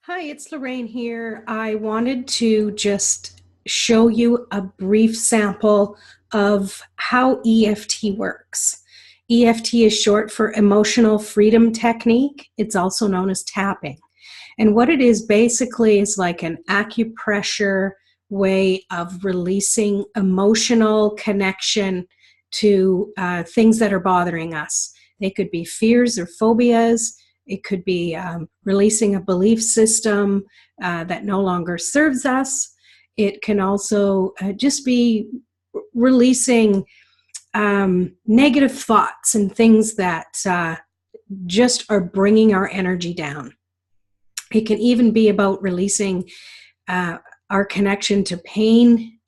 Hi, it's Lorraine here. I wanted to just show you a brief sample of how EFT works. EFT is short for Emotional Freedom Technique. It's also known as tapping. And what it is basically is like an acupressure way of releasing emotional connection to things that are bothering us. They could be fears or phobias. It could be releasing a belief system that no longer serves us. It can also just be releasing negative thoughts and things that just are bringing our energy down. It can even be about releasing our connection to pain,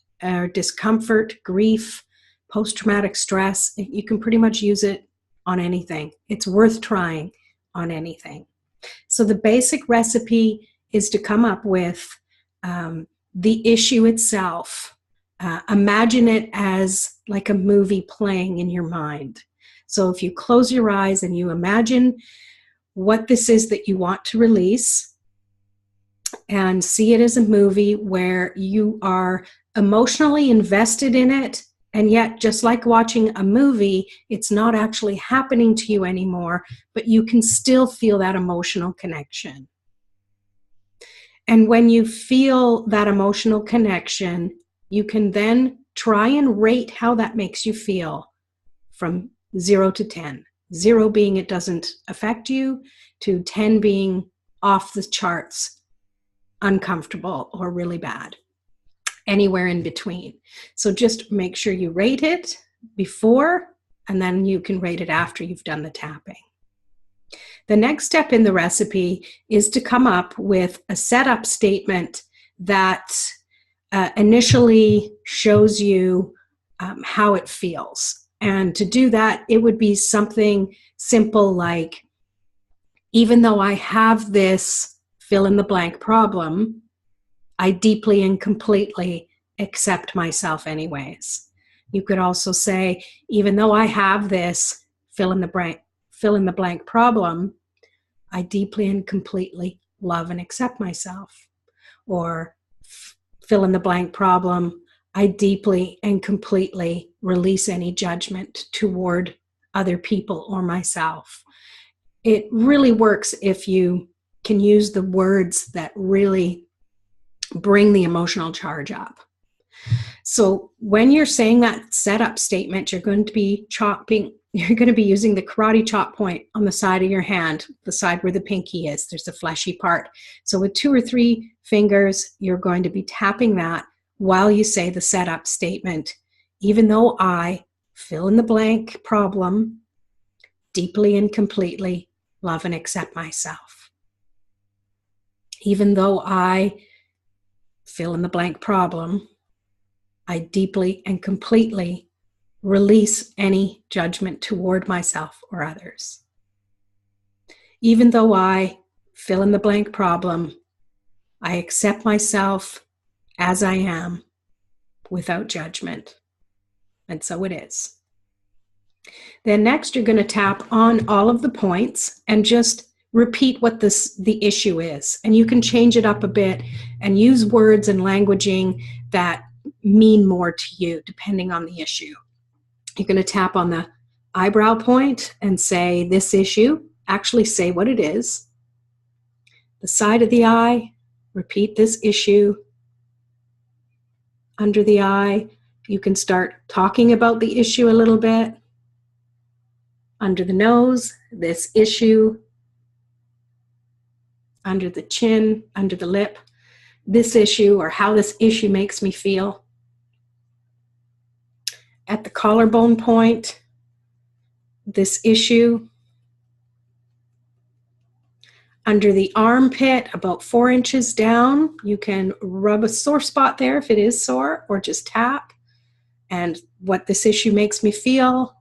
discomfort, grief, post-traumatic stress. You can pretty much use it on anything. It's worth trying on anything. So the basic recipe is to come up with the issue itself. Imagine it as like a movie playing in your mind. So if you close your eyes and you imagine what this is that you want to release, and see it as a movie where you are emotionally invested in it, and yet just like watching a movie, it's not actually happening to you anymore, but you can still feel that emotional connection. And when you feel that emotional connection, you can then try and rate how that makes you feel from 0 to 10. 0 being it doesn't affect you, to 10 being off the charts, uncomfortable or really bad, anywhere in between. So just make sure you rate it before, and then you can rate it after you've done the tapping. The next step in the recipe is to come up with a setup statement that initially shows you how it feels. And to do that, it would be something simple like, even though I have this fill in the blank problem, I deeply and completely accept myself anyways. You could also say, even though I have this fill in the blank problem, I deeply and completely love and accept myself. Or fill in the blank problem, I deeply and completely release any judgment toward other people or myself. It really works if you can use the words that really bring the emotional charge up. So when you're saying that setup statement, you're going to be using the karate chop point on the side of your hand, the side where the pinky is. There's a fleshy part. So with 2 or 3 fingers, you're going to be tapping that while you say the setup statement. Even though I fill in the blank problem, deeply and completely love and accept myself. Even though I fill in the blank problem, I deeply and completely release any judgment toward myself or others. Even though I fill in the blank problem, I accept myself as I am without judgment. And so it is. Then next, you're going to tap on all of the points and just repeat what the issue is. And you can change it up a bit and use words and languaging that mean more to you depending on the issue. You're going to tap on the eyebrow point and say this issue. Actually say what it is. The side of the eye, repeat this issue. Under the eye, you can start talking about the issue a little bit. Under the nose, this issue. Under the chin, under the lip, this issue or how this issue makes me feel. At the collarbone point, this issue. Under the armpit, about 4 inches down, you can rub a sore spot there if it is sore, or just tap. And what this issue makes me feel.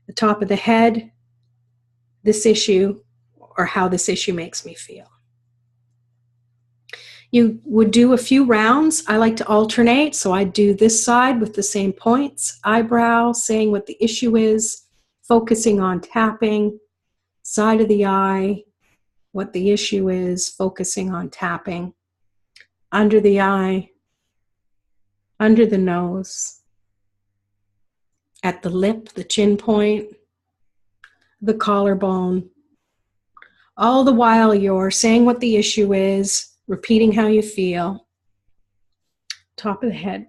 The top of the head, this issue, or how this issue makes me feel. You would do a few rounds. I like to alternate, so I do this side with the same points, eyebrow, saying what the issue is, focusing on tapping, side of the eye, what the issue is, focusing on tapping under the eye, under the nose, at the lip, the chin point, the collarbone. All the while you're saying what the issue is, repeating how you feel. Top of the head.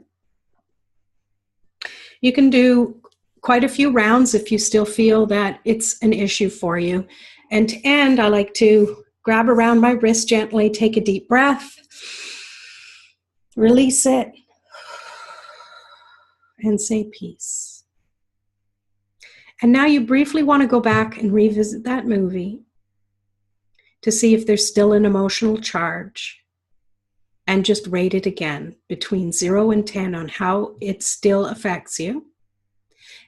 You can do quite a few rounds if you still feel that it's an issue for you. And to end, I like to grab around my wrist gently, take a deep breath, release it, and say peace. And now you briefly want to go back and revisit that movie to see if there's still an emotional charge, and just rate it again between 0 and 10 on how it still affects you.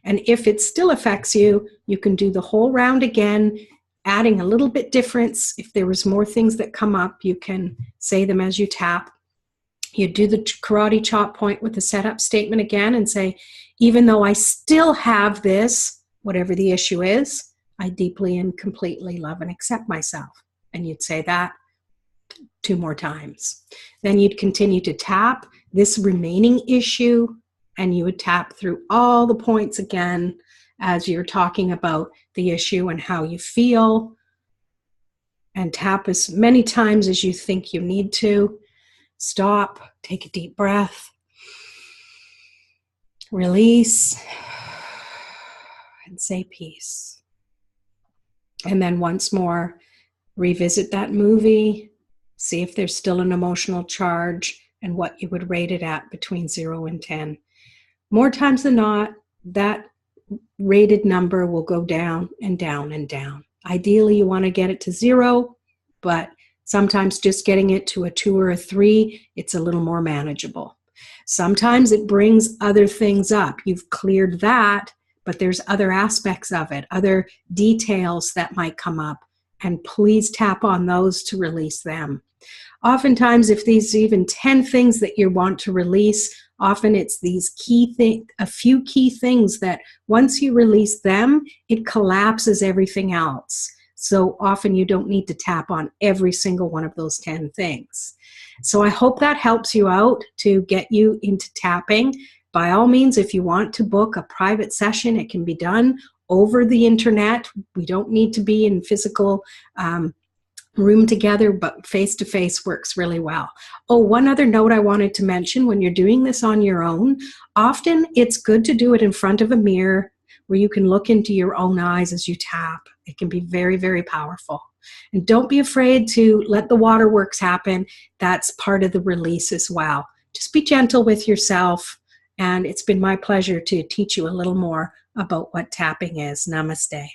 And if it still affects you, you can do the whole round again, adding a little bit difference. If there was more things that come up, you can say them as you tap. You do the karate chop point with the setup statement again and say, even though I still have this, whatever the issue is, I deeply and completely love and accept myself. And you'd say that 2 more times. Then you'd continue to tap this remaining issue, and you would tap through all the points again as you're talking about the issue and how you feel, and tap as many times as you think you need to. Stop, take a deep breath, release, and say peace. And then once more, revisit that movie, see if there's still an emotional charge, and what you would rate it at between 0 and 10. More times than not, that rated number will go down and down and down. Ideally, you want to get it to 0, but sometimes just getting it to a 2 or a 3, it's a little more manageable. Sometimes it brings other things up. You've cleared that, but there's other aspects of it, other details that might come up, and please tap on those to release them. Oftentimes, if these even 10 things that you want to release, often it's these a few key things that once you release them, it collapses everything else. So often you don't need to tap on every single one of those 10 things. So I hope that helps you out to get you into tapping. By all means, if you want to book a private session, it can be done over the internet. We don't need to be in physical room together, but face-to-face works really well. Oh, one other note I wanted to mention, when you're doing this on your own, often it's good to do it in front of a mirror where you can look into your own eyes as you tap. It can be very, very powerful. And don't be afraid to let the waterworks happen. That's part of the release as well. Just be gentle with yourself. And it's been my pleasure to teach you a little more about what tapping is. Namaste.